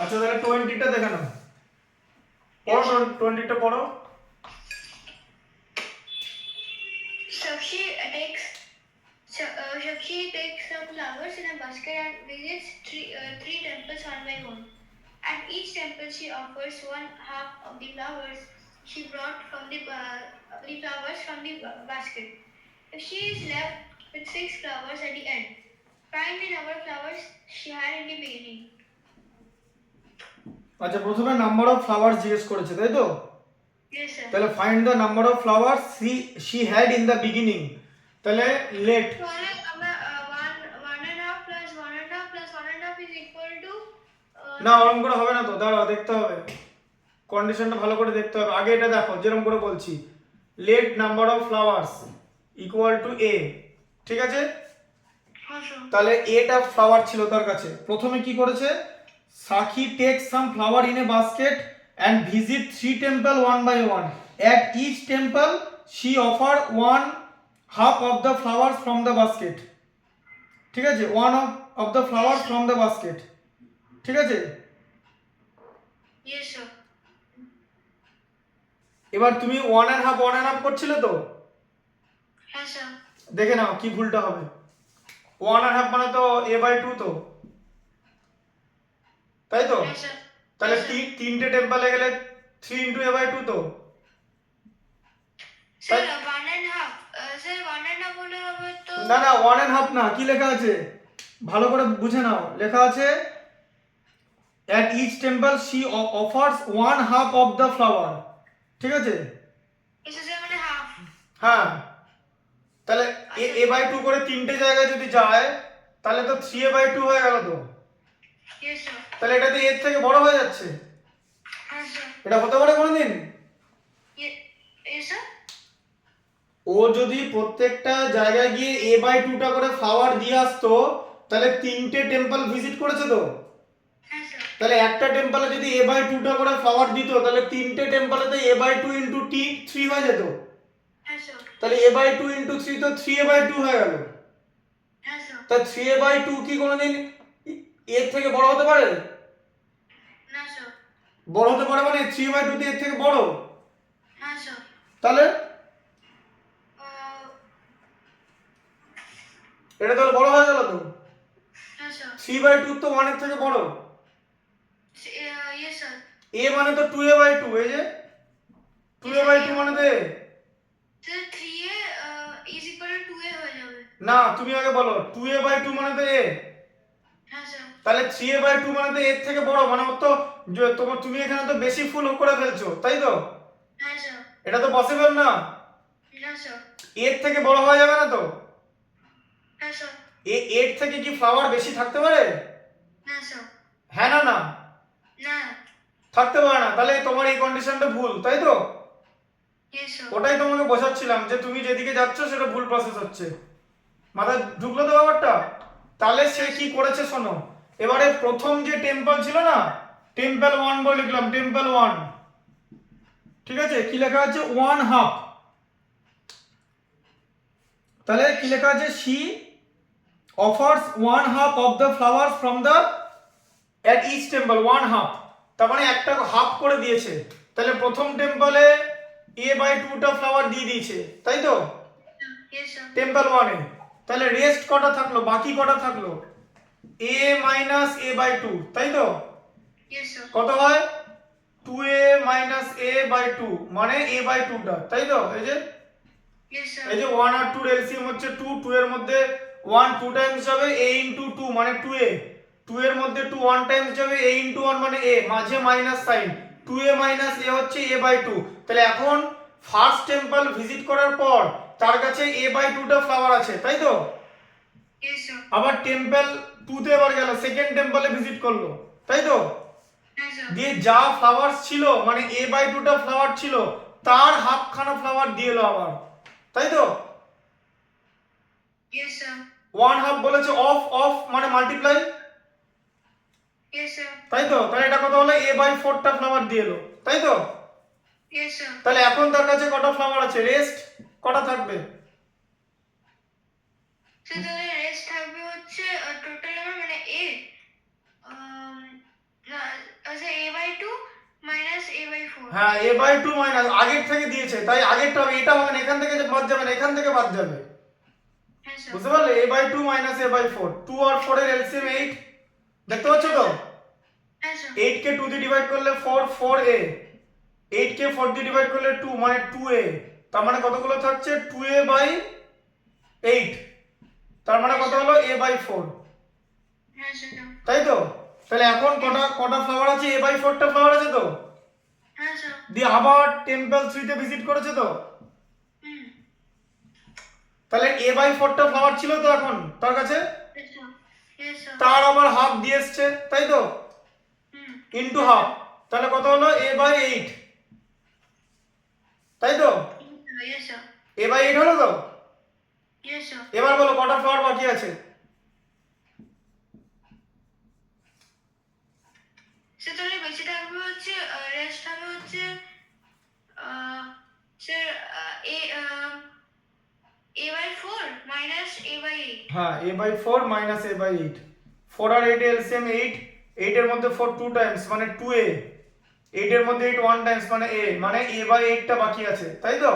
আচ্ছা তাহলে 20টা দেখে নাও, পড়ো 20টা পড়ো। Sakshi takes some flowers in a basket and visits three temples one by one. At each temple, she offers one half of the flowers she brought from the flowers from the basket. If she is left with 6 flowers at the end, find the number of flowers she had in the beginning. আচ্ছা প্রথমে number of flowers জিজ্ঞেস করেছে, তাই তো? Yes, sir. তাহলে find the number of flowers she had in the beginning. তাহলে late One and a half plus one and a half plus one and a half is equal to. না ওরকম করে হবে না তো, দাঁড়াও দেখতে হবে, কন্ডিশনটা ভালো করে দেখতে হবে। আগে এটা দেখো যেরকম করে বলছি, let number of flowers equal to a, ঠিক আছে? তাহলে এটা ফ্লাওয়ার ছিল তার কাছে। প্রথমে কি করেছে, Sakhi take some flower in a basket and visit 3 temple one by one. At each temple she offer one half of the flowers from the basket, ঠিক আছে? One of the flowers from the basket, ঠিক আছে? Yes, sir. এবার তুমি one and half করছিলে তো, Yes, sir. দেখে নাও কি ভুলটা হবে। ওয়ান অ্যান্ড হাফ মানে তো এ বাই টু তো, তাই তো? Yes, sir. তাহলে তিনটে টেম্পলে গেলে 3 ইন্টু এ বাই টু তো। Sir, one and a half. Sir, one and a half হলে হবে তো। না না ওয়ান অ্যান্ড হাফ না, কি লেখা আছে ভালো করে বুঝে নাও। লেখা আছে at each temple she offers one half of the flower, ঠিক আছে? এসে যে মানে হাফ। হ্যাঁ, তাহলে এ বাই টু করে তিনটে জায়গায় যদি যায় তাহলে তো 3a/2 হয়ে গেল তো। Yes, sir. তাহলে এটা তো এর থেকে বড় হয়ে যাচ্ছে, Yes, sir. এটা হতে পারে কোনোদিন? Yes, sir. ও যদি প্রত্যেকটা জায়গায় গিয়ে a/2টা করে ফ্লাওয়ার দিয়ে আসতো তাহলে তিনটে টেম্পল ভিজিট করেছে তো। Yes, sir. তাহলে একটা টেম্পলে যদি a/2টা করে ফ্লাওয়ার দিত তাহলে তিনটে টেম্পলেতে a/2 ইন্টু 3 হয়ে যেত। Yes, sir. তাহলে a/2 ইন্টু 3 তো 3a/2 হয়ে গেল। Yes, sir. তা 3a/2 কি কোনোদিন এর থেকে বড় হতে পারে? না, sir. বড় হতে পারে মানে 3/2 এর থেকে বড়। হ্যাঁ, sir. তাহলে এটা তাহলে বড় হয়ে গেল তো। হ্যাঁ, sir. 3/2 তো 1 এর থেকে বড়। Yes, sir. a মানে তো 2a/2, এই যে 2a/2 মানে তো a। Sir, 3a is equal to 2a হয়ে যাবে। না তুমি আগে বলো 2a/2 মানে তো a। হ্যাঁ, sir. তাহলে 3a/2 মানে তো এর থেকে বড়, মানে ওর তো তুমি এখানে তো বেশি ফুল করে ফেলছো, তাই তো? হ্যাঁ, sir. এটা তো পসিবল না। না, sir. এর থেকে বড় হয়ে যাবে না তো। হ্যাঁ, sir. এর থেকে কি ফ্লাওয়ার বেশি থাকতে পারে? না, sir. হ্যাঁ না না না। থাকতে পারে না। তাহলে তোমার এই কন্ডিশনটা ভুল, তাই তো? Yes, sir. ওটাই তোমাকে বোঝাচ্ছিলাম যে তুমি যেদিকে যাচ্ছ সেটা ভুল প্রসেস হচ্ছে। মাথায় ঢুকলো তো ব্যাপারটা? তাহলে সে কি করেছে শোনো। এবারে প্রথম যে টেম্পল ছিল না, টেম্পল 1 বলে লিখলাম, টেম্পল 1, ঠিক আছে? কি লেখা আছে? 1 হাফ। তাহলে কি লেখা আছে? she offers 1 half of the flowers from the at each temple 1 half, তার মানে একটা হাফ করে দিয়েছে। তাহলে প্রথম টেম্পলে a/2টা ফ্লাওয়ার দিয়ে দিয়েছে, তাই তো? Yes, sir. টেম্পল 1 এ। তাহলে রেস্ট কটা থাকলো, বাকি কটা থাকলো? a - a/2, তাই তো? Yes, sir. কত হয়? 2a - a/2 মানে a/2টা, তাই তো? এই যে Yes, sir. এই যে 1 আর 2 এর এলসিএম হচ্ছে 2, 2 এর মধ্যে 1 2 টাইমস যাবে a * 2 মানে 2a, 2 এর মধ্যে 2 1 টাইমস যাবে a * 1 মানে a, মাঝে মাইনাস সাইন, 2a - a হচ্ছে a/2। তাহলে এখন ফার্স্ট টেম্পল ভিজিট করার পর তার কাছে a/2টা ফ্লাওয়ার আছে, তাই তো? Yes, sir. আবার টেম্পল 2 তে এবার গেল, সেকেন্ড টেম্পলে ভিজিট করলো, তাই তো? Yes, sir. দিয়ে যা ফ্লাওয়ার্স ছিল মানে a/2টা ফ্লাওয়ার ছিল তার হাফখানা ফ্লাওয়ার দিয়ে এলো আবার, তাই তো? Yes, sir. 1 হাফ বলেছে অফ মানে মাল্টিপ্লাই, Yes, sir. তাই তো? তাহলে এটা কত হলো? a/4টা ফ্লাওয়ার দিয়ে এলো, তাই তো? Yes, sir. তাহলে এখন তার কাছে কটা ফ্লাওয়ার আছে? রেস্ট কটা থাকবে? So তাহলে রেস্ট থাকবে হচ্ছে টোটাল আমার মানে 8 না হ্যাঁ a বাই 2 মাইনাস আগের থেকে দিয়েছে তাই আগেরটা হবে, এটা হবে না, এখান থেকে যে বাদ যাবে না, এখান থেকে বাদ যাবে। হ্যাঁ স্যার। বুঝতে পারলে a by 2 minus a by 4, 2 আর 4 এর এলসিএম 8, দেখতে পাচ্ছ তো? হ্যাঁ স্যার। 8 কে 2 দিয়ে ডিভাইড করলে 4, 4a, 8 কে 4 দিয়ে ডিভাইড করলে 2 মানে 2a, তার মানে কতগুলো থাকছে 2a বাই 8, তার মানে কত হলো a বাই 4, হ্যাঁ স্যার। তাই তো? তাহলে এখন কটা কটা ফ্লাওয়ার আছে, a বাই 4 টা ফ্লাওয়ার আছে তো, হ্যাঁ স্যার। দিয়ে আবার টেম্পল 3 তে ভিজিট করেছে তো, হুম। তাহলে a বাই 4 টা ফ্লাওয়ার ছিল তো এখন তার কাছে, Yes sir. Yes sir. তার আবার হাফ দিয়ে এসছে, তাই তো, হুম। ইনটু হাফ, তাহলে কত হলো a বাই 8, তাই তো? Yes sir. a বাই 8 হলো তো? Yes sir. এবার বলো কটা ফ্লাওয়ার বাকি আছে? সে তাহলে বেঁচে থাকবে হচ্ছে রেস্ট হবে হচ্ছে sir a by 4 minus a by 8. হ্যাঁ a by 4 minus a by 8, 4 আর 8 এলসিএম 8, 8 এর মধ্যে 4 2 টাইমস মানে 2a, 8 এর মধ্যে 8 1 টাইমস মানে a, মানে a বাই 8 টা বাকি আছে, তাই তো?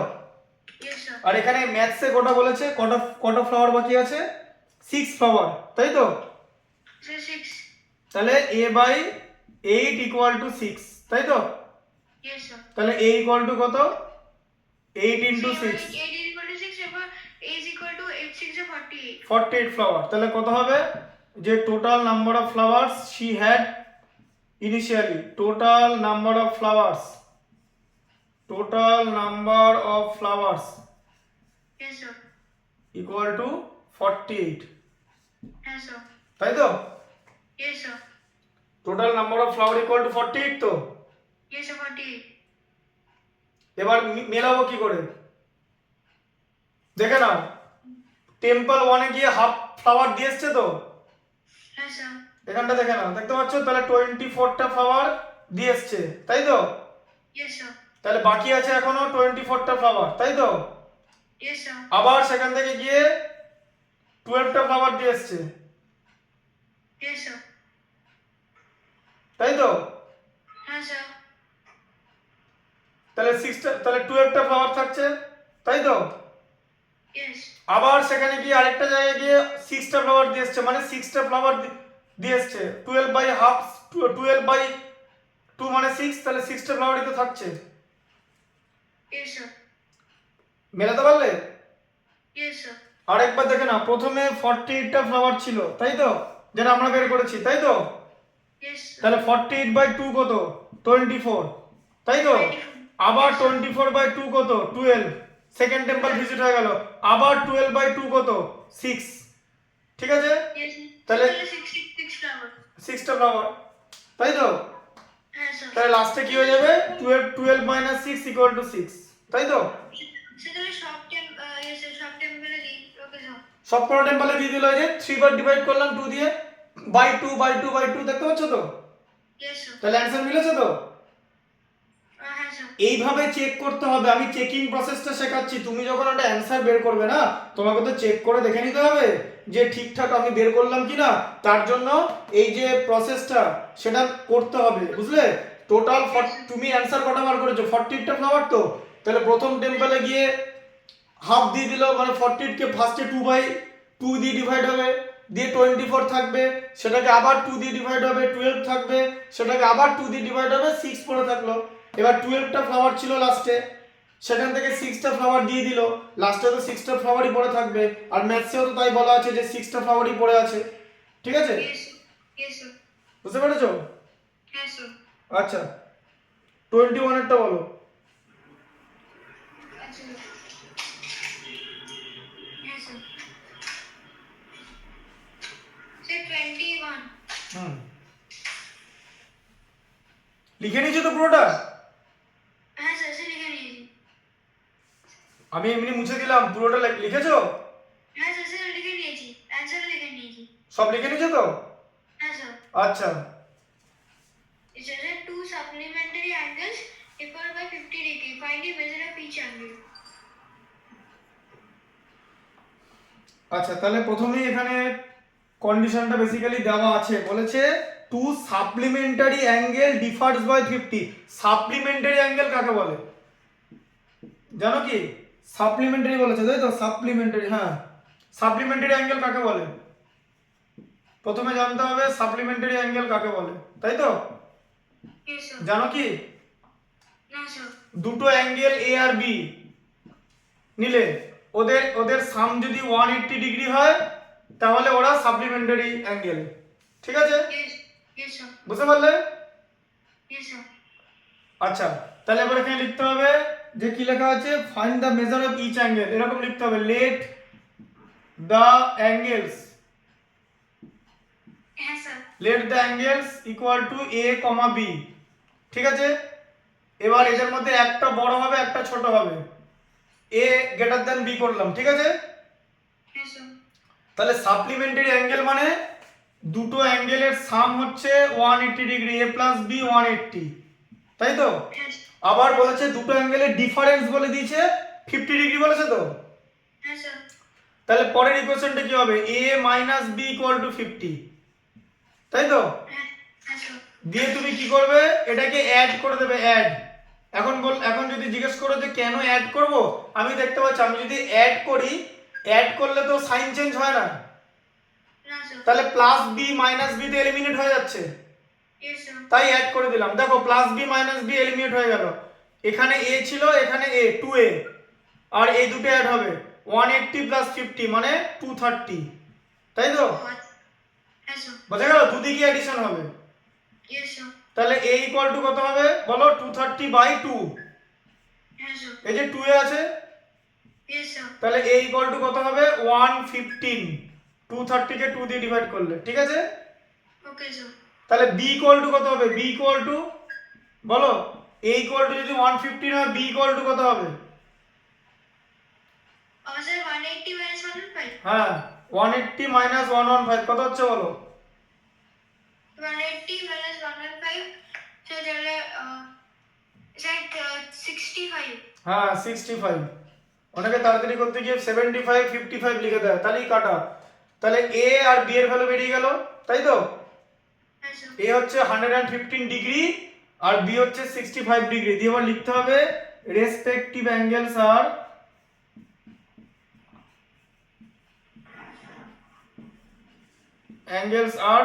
Yes sir. আর এখানে ম্যাথসে কটা বলেছে, কটা কটা ফ্লাওয়ার বাকি আছে? 6 ফ্লাওয়ার, তাই তো? So 6. তাহলে a বাই 8 ইকুয়াল টু 6, তাই তো? Yes sir. তাহলে a ইকুয়াল টু কত? 8 ইন্টু 6, 8 is equal to 6 এবার a is equal to 8 6 is 48. 48 flower. তাহলে কত হবে? যে total number of flowers she had initially, total number of flowers, total number of flowers Yes sir. Equal to 48, Yes sir. তাই তো? Yes sir. Total number of flower equal to 48 তো? Yes sir 48. এবার মেলাবো কি করে দেখে নাও, temple 1 এ গিয়ে half flower দিয়ে এসছে তো, Yes sir. এখানটা দেখে নাও, দেখতে পাচ্ছ? তাহলে 24 টা ফ্লাওয়ার দিয়ে এসছে, তাই তো? Yes sir. তাহলে বাকি আছে এখনো 24 টা ফ্লাওয়ার, তাই তো? Yes sir. আবার সেখান থেকে গিয়ে 12 টা ফ্লাওয়ার দিয়ে এসছে, Yes sir. তাই তো? Yes sir. তাহলে 6 টা, তাহলে 12 টা ফ্লাওয়ার থাকছে, তাই তো? Yes. আবার সেখানে গিয়ে আরেকটা জায়গায় গিয়ে 6 টা ফ্লাওয়ার দিয়ে এসছে, মানে 6 টা ফ্লাওয়ার দিয়ে এসছে, 12 বাই হাফ, 12 বাই 2 মানে 6, তাহলে 6 টা ফ্লাওয়ারই তো থাকছে, Yes sir. মেলাতে পারলে? Yes sir. আরেকবার দেখে না, প্রথমে 48 টা ফ্লাওয়ার ছিল, তাই তো, যেটা আমরা বের করেছি, তাই তো? Yes sir. তাহলে 48 বাই 2 কত? 24, তাই তো? 24 আবার 24 বাই 2 কত? 12, সেকেন্ড টেম্পল ভিজিট হয়ে গেল, আবার 12 বাই 2 কত? 6, ঠিক আছে? Yes sir. তাহলে 66 flower. 6 টা ফ্লাওয়ার, তাই তো? Yes sir. তাহলে লাস্টে কি হয়ে যাবে? 12 মাইনাস 6 ইকুয়াল টু 6, তাই তো? সেটালে সব yes sir সব টেম্পলে দিই ওকে স্যার। সব কটা টেম্পলে দিয়ে দিল, যে 3 বার ডিভাইড করলাম 2 দিয়ে, বাই 2 বাই 2 বাই 2, দেখতে পাচ্ছ তো? Yes sir. তাহলে অ্যানসার মিলেছে তো? হ্যাঁ স্যার। এইভাবে চেক করতে হবে, আমি চেকিং প্রসেসটা শেখাচ্ছি, তুমি যখন একটা অ্যানসার বের করবে না, তোমাকে তো চেক করে দেখে নিতে হবে যে ঠিকঠাক আমি বের করলাম কিনা, তার জন্য এই যে প্রসেসটা সেটা করতে হবে, বুঝলে? টোটাল তুমি অ্যানসার কটা বার করেছো? 48 টা ফ্লাওয়ার তো, তাহলে প্রথম টেম্পলে গিয়ে হাফ দিয়ে দিল, মানে 48 কে ফার্স্টে 2 বাই 2 দিয়ে ডিভাইড হবে, দিয়ে 24 থাকবে, সেটাকে আবার 2 দিয়ে ডিভাইড হবে, 12 থাকবে, সেটাকে আবার 2 দিয়ে ডিভাইড হবে, 6 পড়ে থাকলো। এবার 12 টা ফ্লাওয়ার ছিল লাস্টে, সেখান থেকে 6 টা ফ্লাওয়ার দিয়ে দিল, লাস্টে তো 6 টা ফ্লাওয়ারই পড়ে থাকবে, আর ম্যাথসেও তো তাই বলা আছে যে 6 টা ফ্লাওয়ারই পড়ে আছে, ঠিক আছে? Yes sir. Yes sir. বুঝতে পেরেছো? Yes sir. আচ্ছা 21 এরটা বলো। আচ্ছা। Yes sir. Say 21. হুম, লিখে নিয়েছো তো পুরোটা? হ্যাঁ স্যার সে লিখে নিয়েছি। আমি এমনি মুছে দিলাম, পুরোটা লিখেছো? হ্যাঁ স্যার সে লিখে নিয়েছি, অ্যানসার লিখে নিয়েছি। সব লিখে নিয়েছো তো? হ্যাঁ স্যার। আচ্ছা It says that two supplementary angles differ by 50 degree. Find the measure of each angle. আচ্ছা, তাহলে প্রথমেই এখানে কন্ডিশনটা বেসিক্যালি দেওয়া আছে, বলেছে two supplementary angle differs by 50। Supplementary angle কাকে বলে জানো কি? সাপ্লিমেন্টারি বলেছে তাই তো, সাপ্লিমেন্টারি, হ্যাঁ সাপ্লিমেন্টারি অ্যাঙ্গেল কাকে বলে প্রথমে জানতে হবে সাপ্লিমেন্টারি অ্যাঙ্গেল কাকে বলে, তাই তো? Yes, sir. জানো কি? No, sir. দুটো অ্যাঙ্গেল এ আর বি নিলে ওদের ওদের সাম যদি 180 ডিগ্রি হয় তাহলে ওরা সাপ্লিমেন্টারি অ্যাঙ্গেল, ঠিক আছে? Yes. Yes, sir. বুঝতে পারলে? Yes, sir. আচ্ছা, তাহলে এবার এখানে লিখতে হবে যে কি লেখা আছে, find the measure of each angle, এরকম লিখতে হবে, let the angles, Yes, sir. Let the angles equal to A comma B, ঠিক আছে? এবার এদের মধ্যে একটা বড় হবে একটা ছোট হবে, এ গ্রেটার দ্যান বি করলাম, ঠিক আছে? Yes, sir. তাহলে সাপ্লিমেন্টারি অ্যাঙ্গেল মানে দুটো অ্যাঙ্গেলের সাম হচ্ছে 180 ডিগ্রি, এ প্লাস বি 180, তাই তো? Yes. আবার বলেছে দুটো অ্যাঙ্গেলের ডিফারেন্স বলে দিয়েছে 50 ডিগ্রি বলেছে তো, Yes, sir. তাহলে পরের ইকুয়েশনটা কি হবে, a minus B equal to 50, তাই তো? Yes, sir. দিয়ে তুমি কি করবে, এটাকে অ্যাড করে দেবে, অ্যাড। এখন যদি জিজ্ঞেস করো যে কেন অ্যাড করব, আমি দেখতে পাচ্ছি আমি যদি অ্যাড করি, অ্যাড করলে তো সাইন চেঞ্জ হয় না, No, sir. তাহলে প্লাস বি মাইনাস বি তে এলিমিনেট হয়ে যাচ্ছে, Yes, sir. তাই অ্যাড করে দিলাম। দেখো plus B minus B eliminate হয়ে গেল, এখানে এ ছিল এখানে এ 2a, আর এই দুটো অ্যাড হবে 180 প্লাস 50 মানে 230, তাই তো? Oh, yes, sir. বোঝা গেল, দুদিকে অ্যাডিশন হবে, Yes, sir. তাহলে a ইকুয়াল টু কত হবে বলো, 230 বাই 2, Yes, sir. এই যে 2a আছে, Yes, sir. তাহলে a ইকুয়াল টু কত হবে 115, 230 কে 2 দিয়ে ডিভাইড করলে, ঠিক আছে? Okay, sir. তাহলে b ইকুয়াল টু কত হবে, b ইকুয়াল টু বলো, a ইকুয়াল টু যদি 115 হয় b ইকুয়াল টু কত হবে? Sir, 180 minus 105. হ্যাঁ 180 মাইনাস 115 কত হচ্ছে বলো? 180 minus 115. So, sir, 65. হ্যাঁ 65, অনেকে তাড়াতাড়ি করতে গিয়ে 75 55 লিখে দেয়, তাহলেই কাটা। তাহলে a আর b এর ভ্যালু বেরিয়ে গেল, তাই তো? Yes, sir. a হচ্ছে 115 ডিগ্রি আর b হচ্ছে 65 ডিগ্রি, দিয়ে এবার লিখতে হবে রেসপেক্টিভ অ্যাঙ্গেলস আর অ্যাঙ্গেলস আর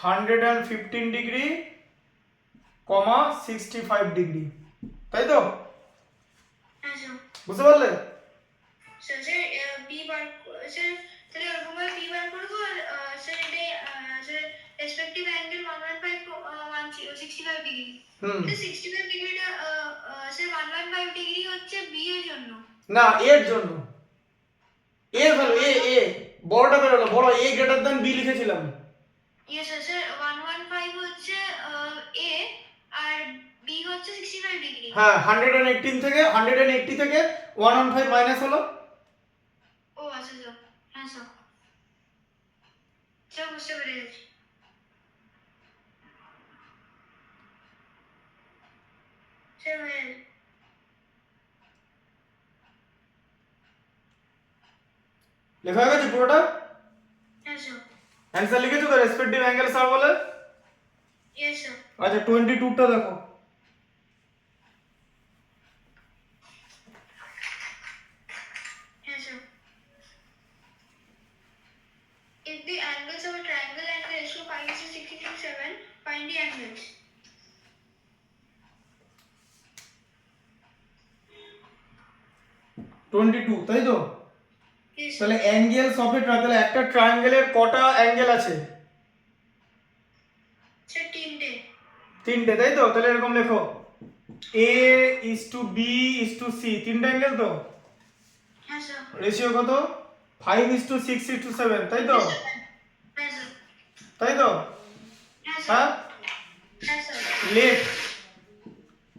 115 ডিগ্রি কমা 65 ডিগ্রি, তাই তো? Yes, sir. বুঝতে পারলে? So, sir, B bar, sir, তাহলে ওরকম ভাবে B বার করবো আর স্যার এটা স্যার রেসপেক্টিভ অ্যাঙ্গেল 115 65 ডিগ্রি। হুম, তো 65 ডিগ্রিটা স্যার 115 ডিগ্রি হচ্ছে B এর জন্য। না এর জন্য, এ ভ্যালু এ বড়টা বেরোলো, বড় a গ্রেটার দ্যান b লিখেছিলাম। ইয়েস স্যার 115 হচ্ছে A আর B হচ্ছে 65 ডিগ্রি। হ্যাঁ 180 থেকে 115 মাইনাস হলো, ও আচ্ছা স্যার, হ্যাঁ স্যার, স্যার বুঝতে পেরে গেছি। স্যার হয়ে গেছে। লেখা হয়ে গেছে পুরোটা? হ্যাঁ স্যার। অ্যান্সার লিখেছো তো রেসপেক্টিভ অ্যাঙ্গেল স্যার বলে? Yes sir. আচ্ছা 22টা দেখো, Yes, sir. If the angles of a triangle and the ratio 5:6:7, find the angles. 22 তাই তো? Yes, sir. তাহলে অ্যাঙ্গেলস অফ এ তাহলে একটা ট্রায়াঙ্গেলের কটা অ্যাঙ্গেল আছে? Sir, তিনটে, তাই তো? তাহলে এরকম লেখো a is to b is to c, তিনটে অ্যাঙ্গেল তো? Yes, sir. রেশিও কত? 5:6:7, তাই তো? Yes, sir. তাই তো? Yes, sir. হ্যাঁ, Yes, sir. let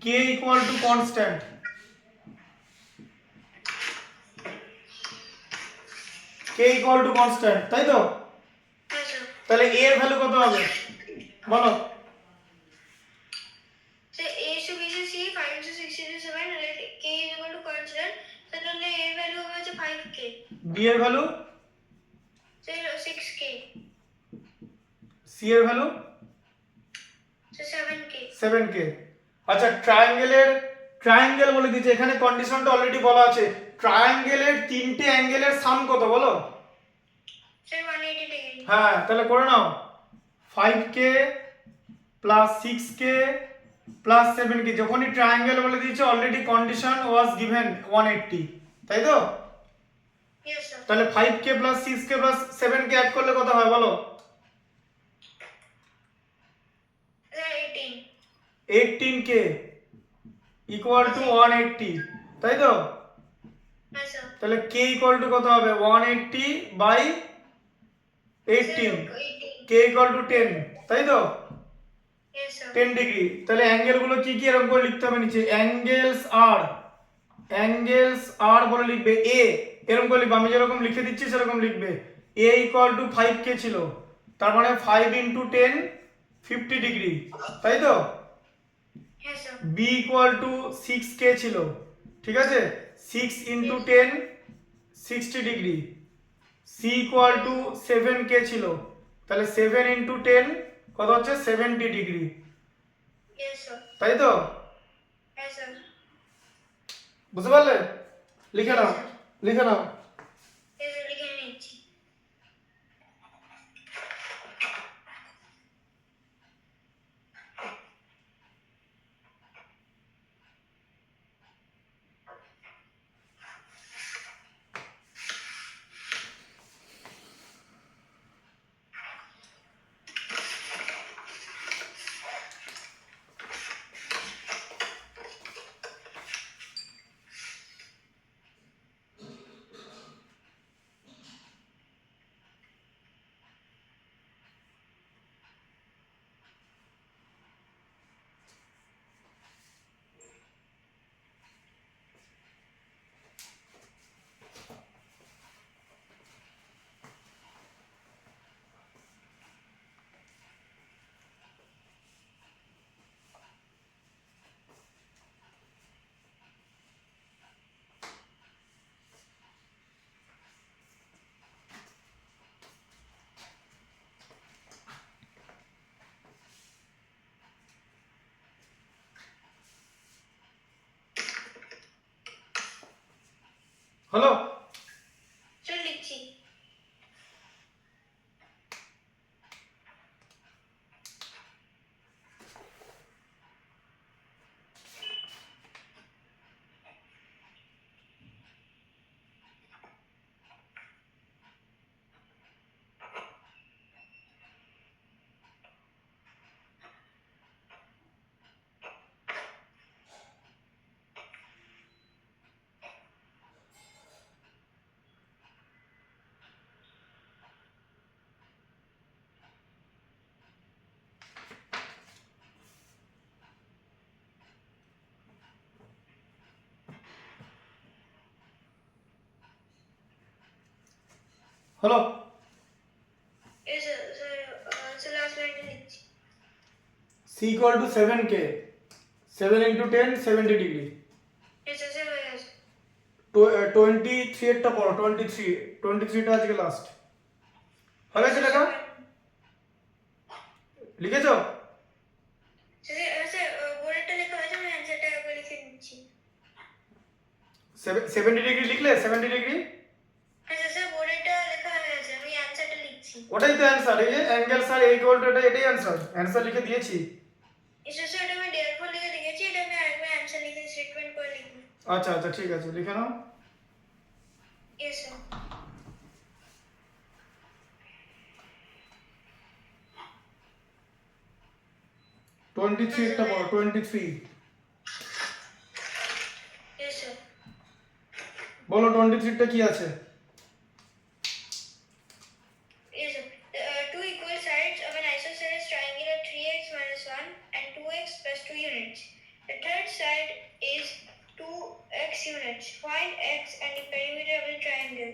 k equal to constant, k equal to constant, তাই তো? Yes, sir. তাহলে a এর ভ্যালু কত হবে বলো? So, A is to B is to C, 5:6:7, and let K is equal to constant. So, তাহলে A value হচ্ছে 5K. b এর ভ্যালু? So, 6K. c এর ভ্যালু? So 7k. 7k। আচ্ছা ট্রায়াঙ্গেল বলে দিয়েছে, এখানে কন্ডিশনটা অলরেডি বলা আছে। ট্রায়াঙ্গেলের তিনটে অ্যাঙ্গেলের সাম কত বলো? So 180 degree. হ্যাঁ তাহলে করে নাও, 5k plus 6k plus 7k। যখনই ট্রায়াঙ্গেল বলে দিয়েছে অলরেডি কন্ডিশন ওয়াজ গিভেন 180, তাই তো? Yes sir. তাহলে 5k plus 6k plus 7k add করলে কত হয় বলো? 18. 18k ইকুয়াল টু 180, তাই তো? Yes sir. তাহলে k ইকুয়াল টু কত হবে? 180 বাই 18, 18. k ইকুয়াল টু 10, তাই তো? Yes sir. 10 ডিগ্রি। তাহলে অ্যাঙ্গেলগুলো কি কি এরকম করে লিখতে হবে নিচে? অ্যাঙ্গেলস আর বলে লিখবে এ, এরকম করে লিখবে, আমি যেরকম লিখে দিচ্ছি সেরকম লিখবে। এ ইকুয়াল টু 5k ছিল, তার মানে 5 ইন্টু 10 50 ডিগ্রি, তাই তো? Yes sir. B equal to 6k ছিল, ঠিক আছে? 6 into 10 60 degree. C equal to 7k ছিল, তাহলে 7 ইন্টু 10 কত হচ্ছে? 70 ডিগ্রি, Yes sir. তাই তো? Yes sir. বুঝতে পারলে? লিখে নাও, লিখে নাও। Yes sir. লিখে নিচ্ছি। হলো? স্যার লিখছি। হলো? Yes sir. Sir last লাইনটা লিখছি। C equal to 7k, 7 into 10 70 degree. Yes sir. Sir হয়ে গেছে। 23 এরটা পড়ো, 23টা আজকে লাস্ট। হয়ে গেছে লেখা? লিখেছো? স্যার বোর্ডেরটা লেখা হয়েছে, আমি অ্যান্সারটা একবার লিখে নিচ্ছি। 70 ডিগ্রি লিখলে? 70 ডিগ্রি হ্যাঁ স্যার বোর্ডেরটা লেখা হয়ে গেছে, আমি অ্যান্সারটা লিখছি। ওটাই তো অ্যান্সার। এই যে অ্যাঙ্গেল স্যার এই ইকুয়াল টু এটাই অ্যান্সার লিখে দিয়েছি। স্যার এটা আমি ডেয়ারফুল লিখে লিখেছি, এটা আমি আরেকবার অ্যান্সার লিখে স্টেটমেন্ট করে লিখব। আচ্ছা আচ্ছা ঠিক আছে, লিখে নাও। Yes sir. 23 এরটা পড়ো, 23। Yes sir. বলো 23টা কি আছে? Yes, sir. Two equal sides of an isosceles triangle are 3x minus 1 and 2x plus 2 units. The third side is 2x units. Find x and the perimeter of the triangle.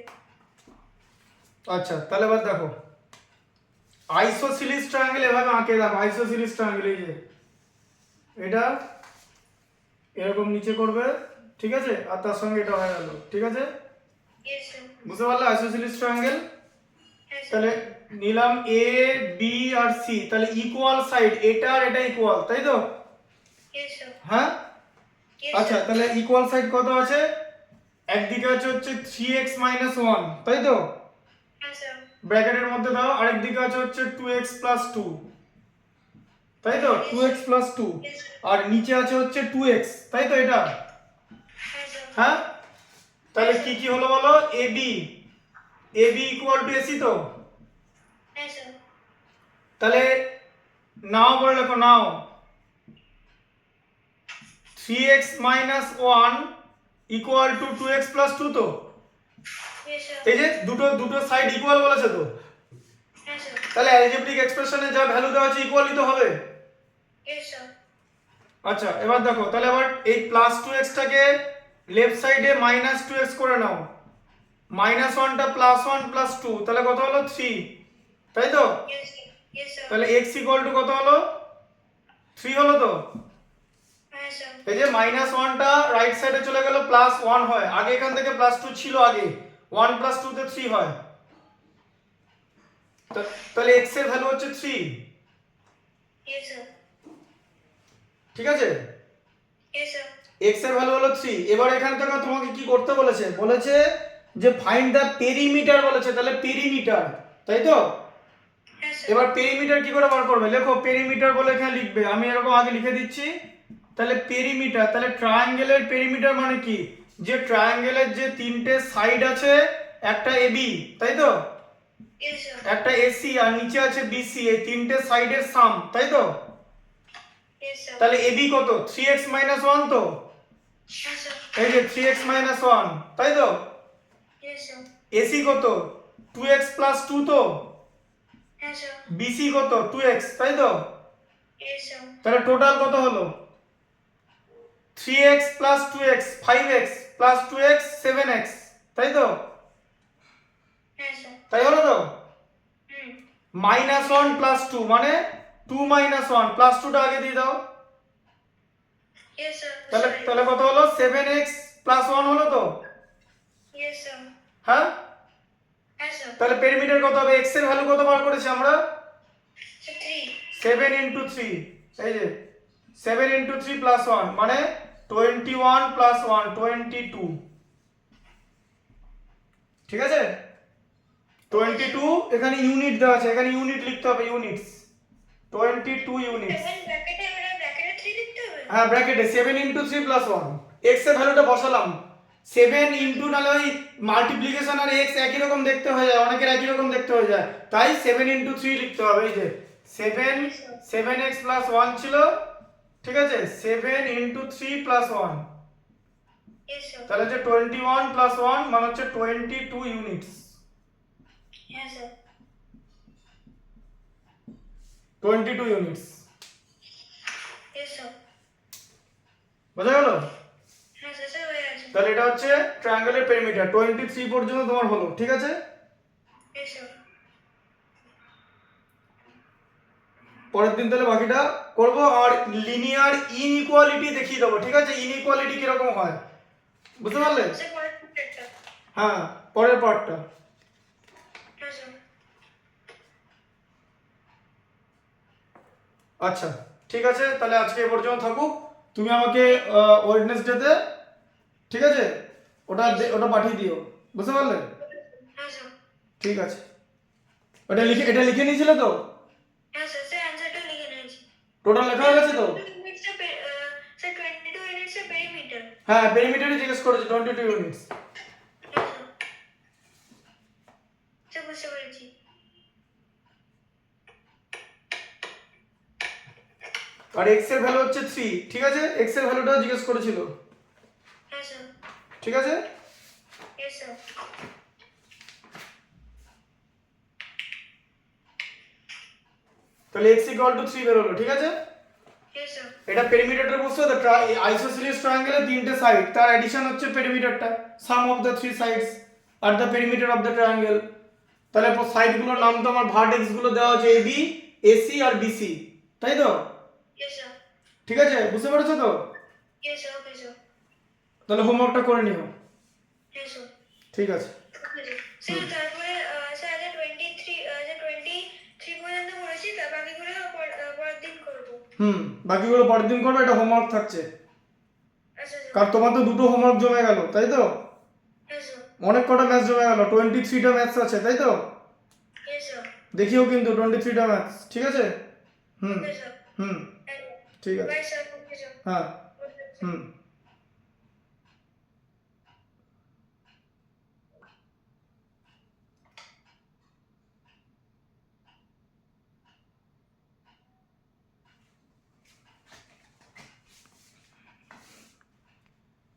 আচ্ছা তাহলে এবার দেখো, isosceles triangle এভাবে আঁকে দেখো। Isosceles triangle এই যে এটা এরকম নিচে করবে, ঠিক আছে? আর তার সঙ্গে এটা হয়ে গেল, ঠিক আছে? Yes, sir. বুঝতে পারলে আইসোসিলিস ট্রায়াঙ্গেল? Yes, sir. তাহলে নিলাম এ বি আর সি, তাহলে ইকুয়াল সাইড, এটা আর এটা ইকুয়াল, তাই তো? Yes, sir. হ্যাঁ Yes, আচ্ছা, sir. তাহলে ইকুয়াল সাইড কত আছে? একদিকে আছে হচ্ছে 3x - 1, তাই তো? Yes, sir. ব্র্যাকেটের মধ্যে দাও, আরেক দিকে আছে হচ্ছে 2x + 2, তাই তো? 2x + 2, Yes, sir. আর নিচে আছে হচ্ছে 2x, তাই তো? এটা Yes, sir. হ্যাঁ, তাহলে কি কি হলো বলো? AB, AB equal to AC তো? Yes, sir. তাহলে নাও বলে লেখো, নাও 3x - 1 ইকুয়াল টু 2x + 2 তো? Yes, sir. এই যে দুটো দুটো সাইড ইকুয়াল বলেছে তো, Yes, sir. তাহলে অ্যালজেব্রিক এক্সপ্রেশনে যা ভ্যালু দেওয়া আছে ইকুয়ালই তো হবে। Yes, sir. আচ্ছা, এবার দেখো, তাহলে আবার এই +2x টাকে লেফট সাইডে -2x করে নাও, -1টা +1 + 2, তাহলে কত হলো? 3, তাই তো? Yes, sir. Yes, sir. তাহলে x ইকুয়াল টু কত হলো? 3 হলো তো? Yes, sir. এই যে -1টা রাইট সাইডে চলে গেল, +1 হয়, আগে এখান থেকে +2 ছিল, আগে 1 + 2 তে 3 হয়, তাহলে x এর ভ্যালু হচ্ছে 3, Yes, sir. ঠিক আছে? Yes, sir. x এর ভ্যালু হলো 3। এবার এখান থেকে তোমাকে কি করতে বলেছে? বলেছে যে ফাইন্ড দ্য পেরিমিটার বলেছে, তাহলে পেরিমিটার, তাই তো? Yes, sir. এবার পেরিমিটার কি করে বার করবে? লেখো পেরিমিটার বলে এখানে লিখবে, আমি এরকম আগে লিখে দিচ্ছি। তাহলে পেরিমিটার, তাহলে ট্রায়াঙ্গেলের পেরিমিটার মানে কি? যে ট্রায়াঙ্গেলের যে তিনটে সাইড আছে, একটা এবি, তাই তো? Yes, sir. একটা এসি আর নিচে আছে বিসি, এই তিনটে সাইডের সাম, তাই তো? Yes, sir. তাহলে এবি কত? 3x - 1 তো? Yes, sir. এই যে 3x - 1, তাই তো? Yes, sir. এসি কত? 2x + 2 তো? Yes, sir. বিসি কত? 2x, তাই তো? Yes, sir. তাহলে টোটাল কত হলো? 3x + 2x 5x + 2x 7x, তাই তো? Yes, sir. তাই হলো তো? Hmm. -1 + 2 মানে 2 - 1 + 2টা আগে দিয়ে দাও, Yes, sir. তাহলে Sorry. তাহলে কত হলো? 7x + 1 হলো তো? Yes, sir. হ্যাঁ, Yes, sir. তাহলে পেরিমিটার কত হবে? x এর ভ্যালু কত বার করেছি আমরা? So 3. 7 × 3, এই যে 7 × 3 + 1 মানে 21 + 1 22, ঠিক আছে? 22, এখানে ইউনিট দেওয়া আছে, এখানে ইউনিট লিখতে হবে, ইউনিটস 22 ইউনিটস। 7 ব্র্যাকেটে আমরা ব্র্যাকেটে 3 লিখতে হবে? হ্যাঁ, ব্র্যাকেটে 7 × 3 + 1, x এর ভ্যালুটা বসালাম, 7 ইনটু, নালে ওই মাল্টিপ্লিকেশন আর x একই রকম দেখতে হয়ে যায়, অনেকের একই রকম দেখতে হয়ে যায়, তাই 7 × 3 লিখতে হবে। এই যে 7x + 1 ছিল, ঠিক আছে? 7 × 3 + 1, Yes, sir. তাহলে হচ্ছে 21 + 1 মানে হচ্ছে 22 units, Yes, sir. 22 units, Yes, sir. বোঝা গেল? Yes, sir. Sir, where are you? তাহলে এটা হচ্ছে ট্রায়াঙ্গেলের পেরিমিটার, 23 পর্যন্ত তোমার হলো, ঠিক আছে? Yes, sir. পরের দিন তাহলে বাকিটা করব, আর লিনিয়ার ইনইকুয়ালিটি দেখিয়ে দেবো, ঠিক আছে? ইনইকুয়ালিটি কিরকম হয়, বুঝতে পারলে? Sir, পরের প্লেটটা। হ্যাঁ, পরের পার্টটা। Yes, sir. আচ্ছা, ঠিক আছে, তাহলে আজকে এ পর্যন্ত থাকুক। তুমি আমাকে ওয়েডনেসডেতে, ঠিক আছে, ওটা পাঠিয়ে দিও, বুঝতে পারলে? Yes, sir. ঠিক আছে, এটা লিখে নিয়েছিলে তো? Yes, sir. Sir, answerটা লিখে নিয়েছি। টোটাল লেখা হয়ে গেছে তো? 22 units এর sir, 22 units এর perimeter. হ্যাঁ, পেরিমিটারই জিজ্ঞেস করেছে, 22 ইউনিটস। Yes, sir. Sir, বুঝতে পেরেছি। আর x এর ভ্যালু হচ্ছে 3, ঠিক আছে? x এর ভ্যালুটা জিজ্ঞেস করেছিল, Yes, sir. ঠিক আছে? Yes, sir. তাহলে x = 3 বের হলো, ঠিক আছে? Yes, sir. এটা পেরিমিটারটা বুঝছো তো? আইসোসিলিয়াস ট্রায়াঙ্গেলের তিনটে সাইড, তার অ্যাডিশন হচ্ছে পেরিমিটারটা, sum of the 3 sides are the perimeter of the triangle. তাহলে সাইডগুলোর নাম তো আমার ভার্টেক্স গুলো দেওয়া আছে, এবি, এসি আর বিসি, তাই তো? Yes, sir. ঠিক আছে, বুঝতে পেরেছো তো? Yes, sir. Okay, sir. তাহলে হোমওয়ার্কটা করে নিও, Yes, sir. ঠিক আছে? Okay, sir. Sir, তারপরে স্যার 23 তার বাকিগুলো পরের দিন করবো। বাকিগুলো পরের দিন করবে, এটা হোমওয়ার্ক থাকছে। আচ্ছা স্যার। কারণ তোমার তো দুটো হোমওয়ার্ক জমে গেল, তাই তো? হ্যাঁ স্যার। অনেক কটা ম্যাথস জমে গেল, 23টা ম্যাথস আছে, তাই তো? হ্যাঁ স্যার। দেখিও কিন্তু 23টা ম্যাথস, ঠিক আছে? হুম ওকে স্যার। হুম ঠিক আছে। Bye sir. Okay sir. হ্যাঁ ওকে স্যার। হুম